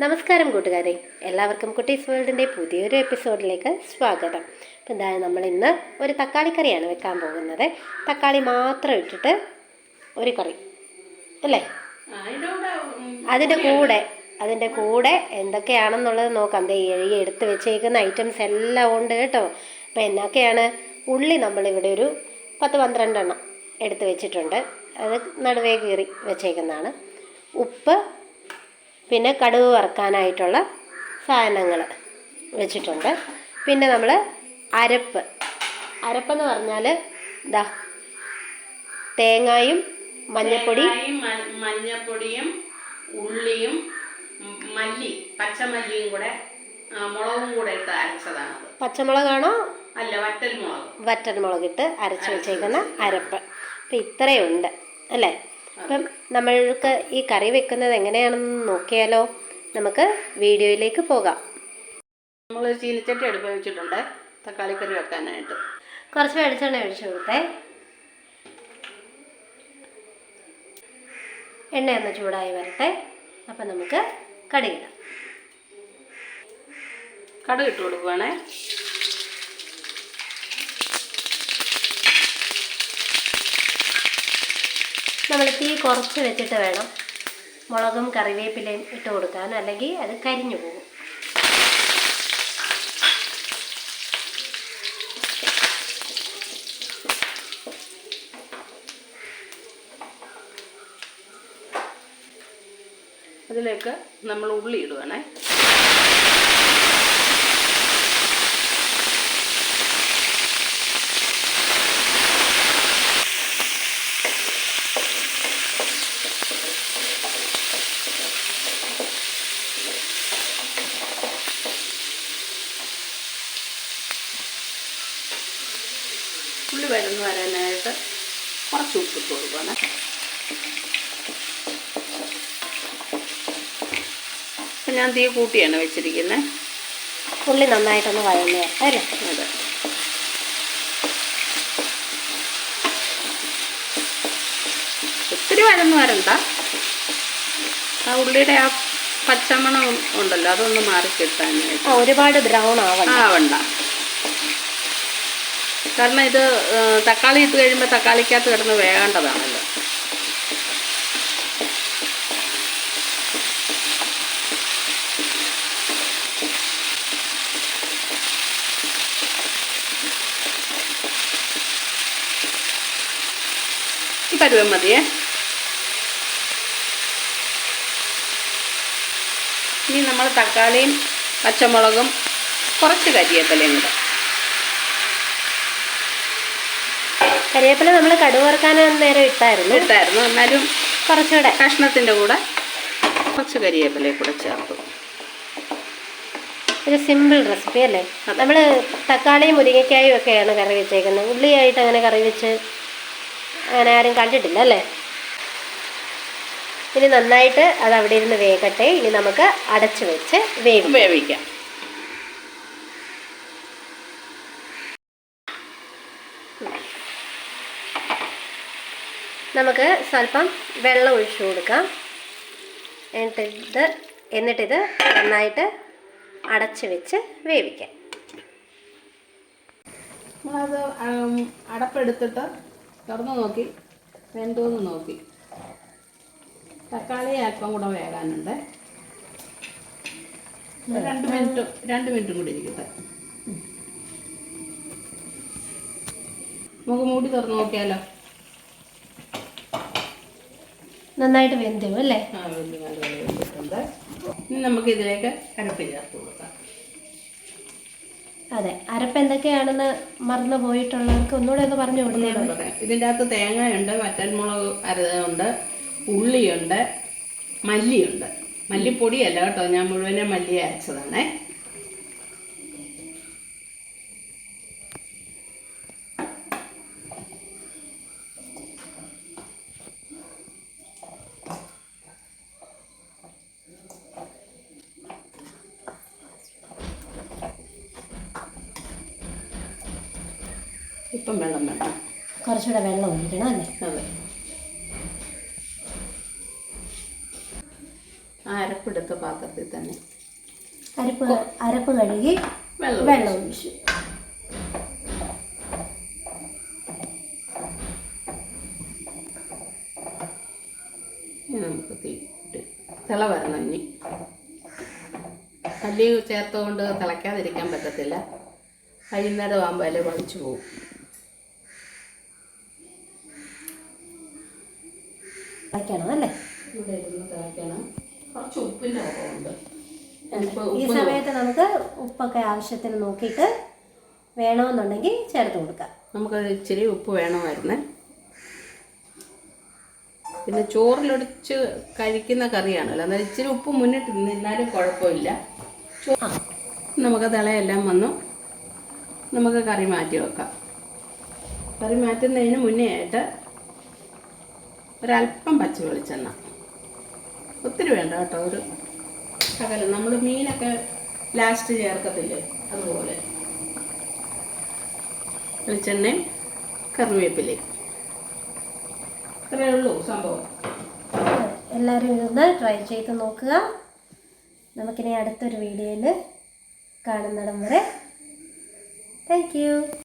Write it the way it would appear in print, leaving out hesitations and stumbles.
നമസ്കാരം കൂട്ടുകാരെ, എല്ലാവർക്കും കുട്ടീസ് വേൾഡിൻ്റെ പുതിയൊരു എപ്പിസോഡിലേക്ക് സ്വാഗതം. അപ്പോൾ എന്തായാലും നമ്മൾ ഇന്ന് ഒരു തക്കാളിക്കറിയാണ് വെക്കാൻ പോകുന്നത്. തക്കാളി മാത്രം ഇട്ടിട്ട് ഒരു കറി അല്ലേ? അതിൻ്റെ കൂടെ എന്തൊക്കെയാണെന്നുള്ളത് നോക്കാം. എഴുതി എടുത്ത് വെച്ചേക്കുന്ന ഐറ്റംസ് എല്ലാം ഉണ്ട് കേട്ടോ. അപ്പോൾ എന്നൊക്കെയാണ്? ഉള്ളി നമ്മളിവിടെ ഒരു 10-12 എണ്ണം എടുത്ത് വെച്ചിട്ടുണ്ട്. അത് നടുവേ കീറി വെച്ചേക്കുന്നതാണ്. ഉപ്പ്, പിന്നെ കടുക് വറുക്കാനായിട്ടുള്ള സാധനങ്ങൾ വെച്ചിട്ടുണ്ട്. പിന്നെ നമ്മൾ അരപ്പെന്ന് പറഞ്ഞാൽ തേങ്ങയും മഞ്ഞപ്പൊടിയും ഉള്ളിയും പച്ചമല്ലിയും കൂടെ മുളകും കൂടെ ഇട്ട് അരച്ചതാണ്. പച്ചമുളകാണോ? അല്ല, വറ്റൽമുളക് ഇട്ട് അരച്ച് വെച്ചേക്കുന്ന അരപ്പ്. അപ്പം ഇത്രയുണ്ട് അല്ലേ? അപ്പം നമ്മൾക്ക് ഈ കറി വെക്കുന്നത് എങ്ങനെയാണെന്ന് നോക്കിയാലോ? നമുക്ക് വീഡിയോയിലേക്ക് പോകാം. നമ്മൾ ചീനിച്ചട്ടി അടുപ്പ് വെച്ചിട്ടുണ്ട് തക്കാളി കറി വെക്കാനായിട്ട്. കുറച്ച് വെളിച്ചെണ്ണ ഒഴിച്ചു കൊടുത്തേ. എണ്ണയൊന്ന് ചൂടായി വരട്ടെ. അപ്പം നമുക്ക് കടുകിടാം. കടുക് ഇട്ട് കൊടുക്കുവാണേ. നമ്മൾ തീ കുറച്ച് വെച്ചിട്ട് വേണം മുളകും കറിവേപ്പിലയും ഇട്ട് കൊടുക്കാൻ, അല്ലെങ്കിൽ അത് കരിഞ്ഞു പോകും. അതിലേക്ക് നമ്മൾ ഉള്ളി ഇടുവാണേ. ഉള്ളി വഴന്ന് വരാനായിട്ട് കുറച്ച് ഉപ്പിട്ട് കൊടുക്കണം. അപ്പം ഞാൻ തീ കൂട്ടിയാണ് വെച്ചിരിക്കുന്നത്. ഉള്ളി നന്നായിട്ടൊന്ന് വഴന്ന് അല്ലേ? അതെ. ഒത്തിരി വഴന്ന് വരണ്ട. ആ ഉള്ളിയുടെ ആ പച്ചമണം ഉണ്ടല്ലോ, അതൊന്ന് മാറി കിട്ടാനായിട്ട്. ഒരുപാട് ബ്രൗൺ ആവണ്ട. കാരണം ഇത് തക്കാളി ഇട്ട് കഴിയുമ്പോൾ തക്കാളിക്കകത്ത് കിടന്ന് വേകേണ്ടതാണല്ലോ. ഈ പരുവം മതിയേ. ഇനി നമ്മൾ തക്കാളിയും പച്ചമുളകും കുറച്ച് കരിവേപ്പിലയും കൂടെ. കരിവേപ്പില നമ്മൾ കടുക് വറുക്കാൻ നേരം ഇട്ടായിരുന്നു. എന്നാലും കുറച്ചുകൂടെ കഷ്ണത്തിൻ്റെ കൂടെ കുറച്ച് കരിവേപ്പിലയും കൂടെ ചേർത്തു. ഒരു സിമ്പിൾ റെസിപ്പി അല്ലേ? നമ്മൾ തക്കാളിയും മുരിങ്ങയ്ക്കായും ഒക്കെയാണ് കറി വെച്ചേക്കുന്നത്. ഉള്ളിയായിട്ട് അങ്ങനെ കറി വെച്ച് അങ്ങനെ ആരും കണ്ടിട്ടില്ല അല്ലേ? ഇനി നന്നായിട്ട് അത് അവിടെ ഇരുന്ന് വേകട്ടെ. ഇനി നമുക്ക് അടച്ചു വെച്ച് വേവിക്കാം. നമുക്ക് സ്വല്പം വെള്ളം ഒഴിച്ചു കൊടുക്കാം. എന്നിട്ടിത് നന്നായിട്ട് അടച്ച് വെച്ച് വേവിക്കാം. നമ്മളത് അടപ്പെടുത്തിട്ട് തുറന്ന് നോക്കി വെന്തോന്ന് നോക്കി. തക്കാളി അല്പം കൂടെ വേകാനുണ്ട്. 2 മിനിറ്റും കൂടി ഇരിക്കട്ടെ. നമുക്ക് മൂടി തുറന്ന് നോക്കിയാലോ? നന്നായിട്ട് വെന്തു അല്ലേ? വെന്തിട്ടുണ്ട്. ഇനി നമുക്ക് ഇതിലേക്ക് അരപ്പ് ചേർത്ത് കൊടുക്കാം. അതെ, അരപ്പ് എന്തൊക്കെയാണെന്ന് മറന്നു പോയിട്ടുള്ളവർക്ക് ഒന്നുകൂടെ ഒന്ന് പറഞ്ഞു കൊടുക്കാം. ഇതിൻ്റെ അകത്ത് തേങ്ങയുണ്ട്, വറ്റൽമുളക് ഉണ്ട്, ഉള്ളിയുണ്ട്, മല്ലിയുണ്ട്. മല്ലിപ്പൊടിയല്ല കേട്ടോ, ഞാൻ മുഴുവനെ മല്ലി അരച്ചതാണേ. ഇപ്പം വെള്ളം വേണം, കുറച്ചുകൂടെ വെള്ളം ഒഴിക്കണം അല്ലേ? അതെ. ആ അരപ്പിടും ചേർത്ത് പാത്രത്തിൽ തന്നെ അരപ്പ് കഴുകി വെള്ളം ഒഴിച്ചു. ഇനി നമുക്ക് തീട്ട് തിള വരണം. ഇനി മല്ലി ചേർത്തുകൊണ്ട് തിളയ്ക്കാതിരിക്കാൻ പറ്റത്തില്ല. വൈകുന്നേരം ആകുമ്പോൾ അതിൽ വളിച്ചു പോകും. തിളയ്ക്കണം അല്ലേ? ഇവിടെ ഇരുന്ന് തിളയ്ക്കണം. കുറച്ച് ഉപ്പിൻ്റെ കുറവുണ്ട്. ഈ സമയത്ത് നമുക്ക് ഉപ്പൊക്കെ ആവശ്യത്തിന് നോക്കിയിട്ട് വേണമെന്നുണ്ടെങ്കിൽ ചേർത്ത് കൊടുക്കാം. നമുക്ക് ഇച്ചിരി ഉപ്പ് വേണമായിരുന്നേ. പിന്നെ ചോറിലൊടിച്ച് കഴിക്കുന്ന കറിയാണല്ലോ, എന്നാൽ ഇച്ചിരി ഉപ്പ് മുന്നിട്ട് നിന്നാലും കുഴപ്പമില്ല. നമുക്ക് തിളയെല്ലാം വന്നു. നമുക്ക് കറി മാറ്റി വെക്കാം. കറി മാറ്റുന്നതിന് മുന്നേ ആയിട്ട് ഒരല്പം പച്ച വെളിച്ചെണ്ണ, ഒത്തിരി വേണ്ട കേട്ടോ, ഒരു ശകലം. നമ്മൾ മീനൊക്കെ ലാസ്റ്റ് ചേർക്കത്തില്ലേ, അതുപോലെ വെളിച്ചെണ്ണയും കറിവേപ്പിലയും. ഇത്രയേ ഉള്ളൂ സംഭവം. എല്ലാവരും ഇതൊന്ന് ട്രൈ ചെയ്ത് നോക്കുക. നമുക്കിനി അടുത്തൊരു വീഡിയോയിൽ കാണുന്നിടം വരെ താങ്ക് യു.